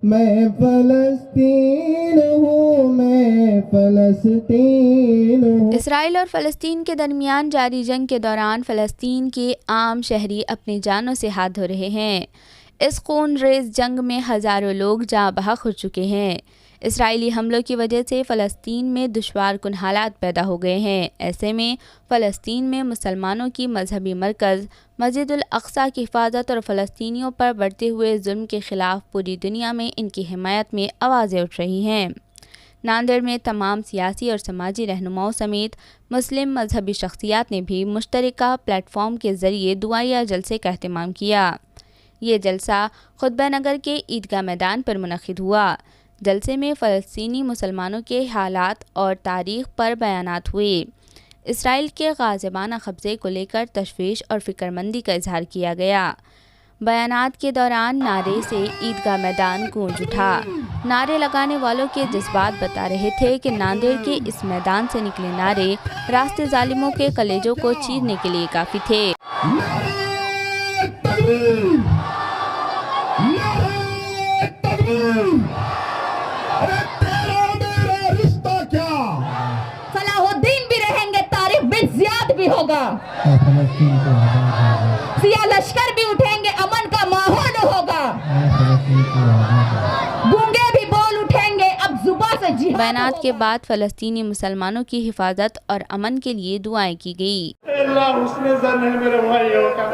میں فلسطین ہوں، میں فلسطین ہوں۔ اسرائیل اور فلسطین کے درمیان جاری جنگ کے دوران فلسطین کے عام شہری اپنی جانوں سے ہاتھ دھو رہے ہیں۔ اس خون ریز جنگ میں ہزاروں لوگ جاں بحق ہو چکے ہیں۔ اسرائیلی حملوں کی وجہ سے فلسطین میں دشوار کن حالات پیدا ہو گئے ہیں۔ ایسے میں فلسطین میں مسلمانوں کی مذہبی مرکز مسجد الاقصیٰ کی حفاظت اور فلسطینیوں پر بڑھتے ہوئے ظلم کے خلاف پوری دنیا میں ان کی حمایت میں آوازیں اٹھ رہی ہیں۔ ناندیڑ میں تمام سیاسی اور سماجی رہنماؤں سمیت مسلم مذہبی شخصیات نے بھی مشترکہ پلیٹ فارم کے ذریعے دعائیہ جلسے کا اہتمام کیا۔ یہ جلسہ خطبہ نگر کے عیدگاہ میدان پر منعقد ہوا۔ جلسے میں فلسطینی مسلمانوں کے حالات اور تاریخ پر بیانات ہوئے۔ اسرائیل کے غاصبانہ قبضے کو لے کر تشویش اور فکر مندی کا اظہار کیا گیا۔ بیانات کے دوران نعرے سے عیدگاہ میدان گونج اٹھا۔ نعرے لگانے والوں کے جذبات بتا رہے تھے کہ ناندیڑ کے اس میدان سے نکلے نعرے راستے ظالموں کے کلیجوں کو چیرنے کے لیے کافی تھے۔ صلاح الدین بھی رہیں گے، طارق بن زیاد بھی ہوگا، سیاہ لشکر بھی اٹھیں گے، امن کا ماحول ہوگا، گونگے بھی بول اٹھیں گے، اب زباں سے جہاد۔ بیانات کے بعد فلسطینی مسلمانوں کی حفاظت اور امن کے لیے دعائیں کی گئی۔ اے اللہ حسن زن ہے میرے بھائیوں کا،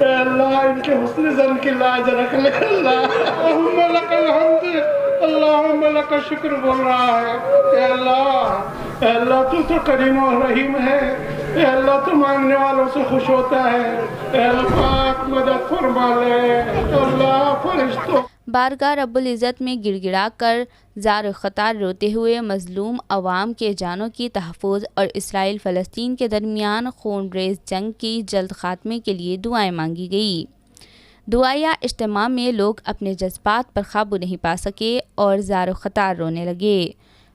اے اللہ ان کے حسن زن کی لاج رکھ لے اللہ۔ اللہم لک الحمد، اللہم لک شکر بول رہا ہے۔ اے اللہ تو کریم و رحیم ہے، اے اللہ تو مانگنے والوں سے خوش ہوتا ہے۔ اے اللہ مدد فرما لے اللہ، فرشتوں بارگاہ رب العزت میں گڑ گڑا کر زار و خطار روتے ہوئے مظلوم عوام کے جانوں کی تحفظ اور اسرائیل فلسطین کے درمیان خون ریز جنگ کی جلد خاتمے کے لیے دعائیں مانگی گئی۔ دعائیہ اجتماع میں لوگ اپنے جذبات پر قابو نہیں پا سکے اور زار و خطار رونے لگے۔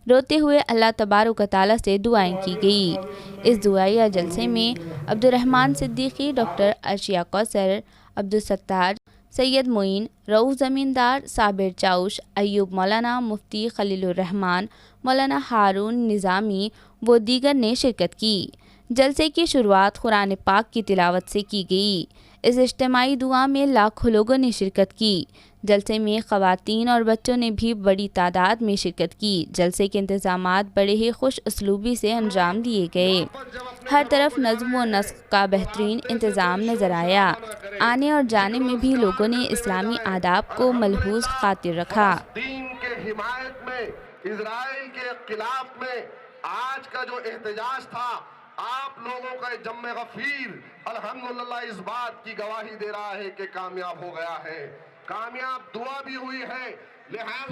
روتے ہوئے اللہ تبارک و تعالیٰ سے دعائیں کی گئی۔ اس دعائیہ جلسے میں عبدالرحمن صدیقی، ڈاکٹر عشیہ کوثر، عبدالستار، سید معین، رؤوف زمیندار، صابر چاوش، ایوب مولانا، مفتی خلیل الرحمن، مولانا ہارون نظامی و دیگر نے شرکت کی۔ جلسے کی شروعات قرآن پاک کی تلاوت سے کی گئی۔ اس اجتماعی دعا میں لاکھوں لوگوں نے شرکت کی۔ جلسے میں خواتین اور بچوں نے بھی بڑی تعداد میں شرکت کی۔ جلسے کے انتظامات بڑے ہی خوش اسلوبی سے انجام دیے گئے۔ ہر طرف نظم و نسق کا بہترین انتظام نظر آیا۔ آنے اور جانے میں بھی لوگوں نے اسلامی آداب کو ملحوظ خاطر رکھا۔ دین کے حمایت میں، اسرائیل کے خلاف میں آج کا جو احتجاج تھا، آپ لوگوں کا جم غفیر الحمدللہ اس بات کی گواہی دے رہا ہے کہ کامیاب ہو گیا ہے، کامیاب دعا بھی ہوئی ہے۔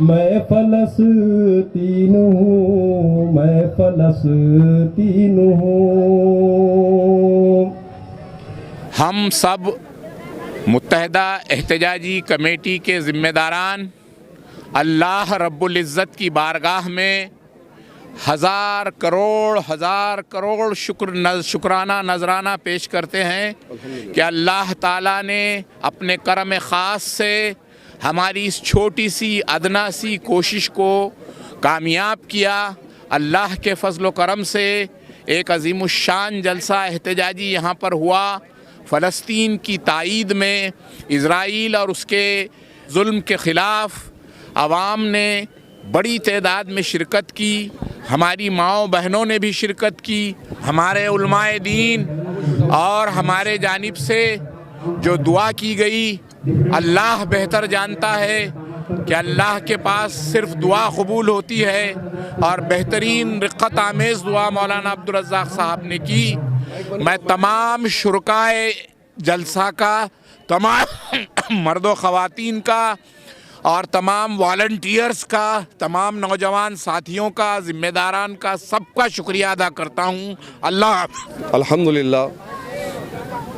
میں فلسطین ہوں، میں فلسطین ہوں۔ ہم سب متحدہ احتجاجی کمیٹی کے ذمہ داران اللہ رب العزت کی بارگاہ میں ہزار کروڑ شکرانہ نذرانہ پیش کرتے ہیں کہ اللہ تعالیٰ نے اپنے کرم خاص سے ہماری اس چھوٹی سی ادنا سی کوشش کو کامیاب کیا۔ اللہ کے فضل و کرم سے ایک عظیم الشان جلسہ احتجاجی یہاں پر ہوا۔ فلسطین کی تائید میں اسرائیل اور اس کے ظلم کے خلاف عوام نے بڑی تعداد میں شرکت کی۔ ہماری ماؤں بہنوں نے بھی شرکت کی۔ ہمارے علماء دین اور ہمارے جانب سے جو دعا کی گئی، اللہ بہتر جانتا ہے کہ اللہ کے پاس صرف دعا قبول ہوتی ہے، اور بہترین رقت آمیز دعا مولانا عبدالرزاق صاحب نے کی۔ میں تمام شرکائے جلسہ کا، تمام مرد و خواتین کا اور تمام والنٹیئرز کا، تمام نوجوان ساتھیوں کا، ذمہ داران کا، سب کا شکریہ ادا کرتا ہوں۔ اللہ الحمدللہ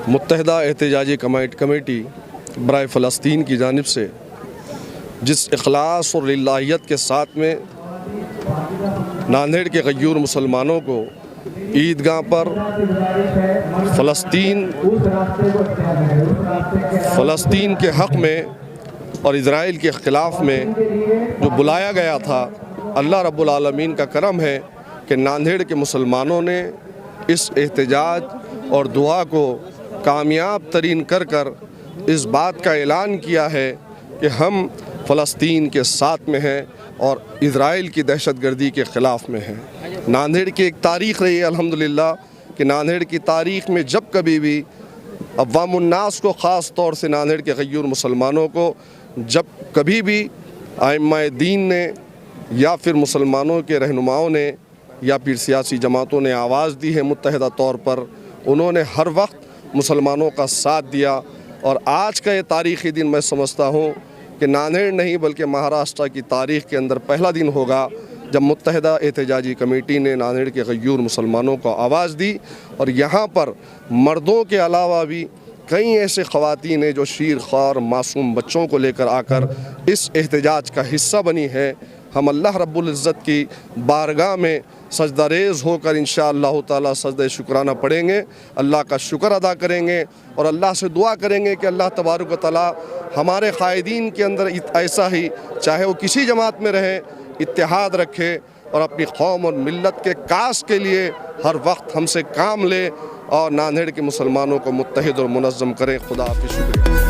متحدہ احتجاجی کمیٹی برائے فلسطین کی جانب سے جس اخلاص اور للہیت کے ساتھ میں ناندیڑ کے غیور مسلمانوں کو عیدگاہ پر فلسطین کے حق میں اور اسرائیل کے خلاف میں جو بلایا گیا تھا، اللہ رب العالمین کا کرم ہے کہ ناندیڑ کے مسلمانوں نے اس احتجاج اور دعا کو کامیاب ترین کر اس بات کا اعلان کیا ہے کہ ہم فلسطین کے ساتھ میں ہیں اور اسرائیل کی دہشت گردی کے خلاف میں ہیں۔ ناندیڑ کی ایک تاریخ رہی ہے الحمدللہ کہ ناندیڑ کی تاریخ میں جب کبھی بھی عوام الناس کو، خاص طور سے ناندیڑ کے غیور مسلمانوں کو، جب کبھی بھی ائمہ دین نے یا پھر مسلمانوں کے رہنماؤں نے یا پھر سیاسی جماعتوں نے آواز دی ہے متحدہ طور پر، انہوں نے ہر وقت مسلمانوں کا ساتھ دیا۔ اور آج کا یہ تاریخی دن میں سمجھتا ہوں کہ ناندیڑ نہیں بلکہ مہاراشٹر کی تاریخ کے اندر پہلا دن ہوگا جب متحدہ احتجاجی کمیٹی نے ناندیڑ کے غیور مسلمانوں کو آواز دی، اور یہاں پر مردوں کے علاوہ بھی کئی ایسے خواتین ہیں جو شیر خوار معصوم بچوں کو لے کر آ کر اس احتجاج کا حصہ بنی ہے۔ ہم اللہ رب العزت کی بارگاہ میں سجدہ ریز ہو کر انشاءاللہ تعالی سجدہ شکرانہ پڑھیں گے، اللہ کا شکر ادا کریں گے اور اللہ سے دعا کریں گے کہ اللہ تبارک و تعالی ہمارے قائدین کے اندر ایسا ہی، چاہے وہ کسی جماعت میں رہیں، اتحاد رکھے اور اپنی قوم اور ملت کے کاس کے لیے ہر وقت ہم سے کام لے اور ناندیڑ کے مسلمانوں کو متحد اور منظم کریں۔ خدا حافظ، شکریہ۔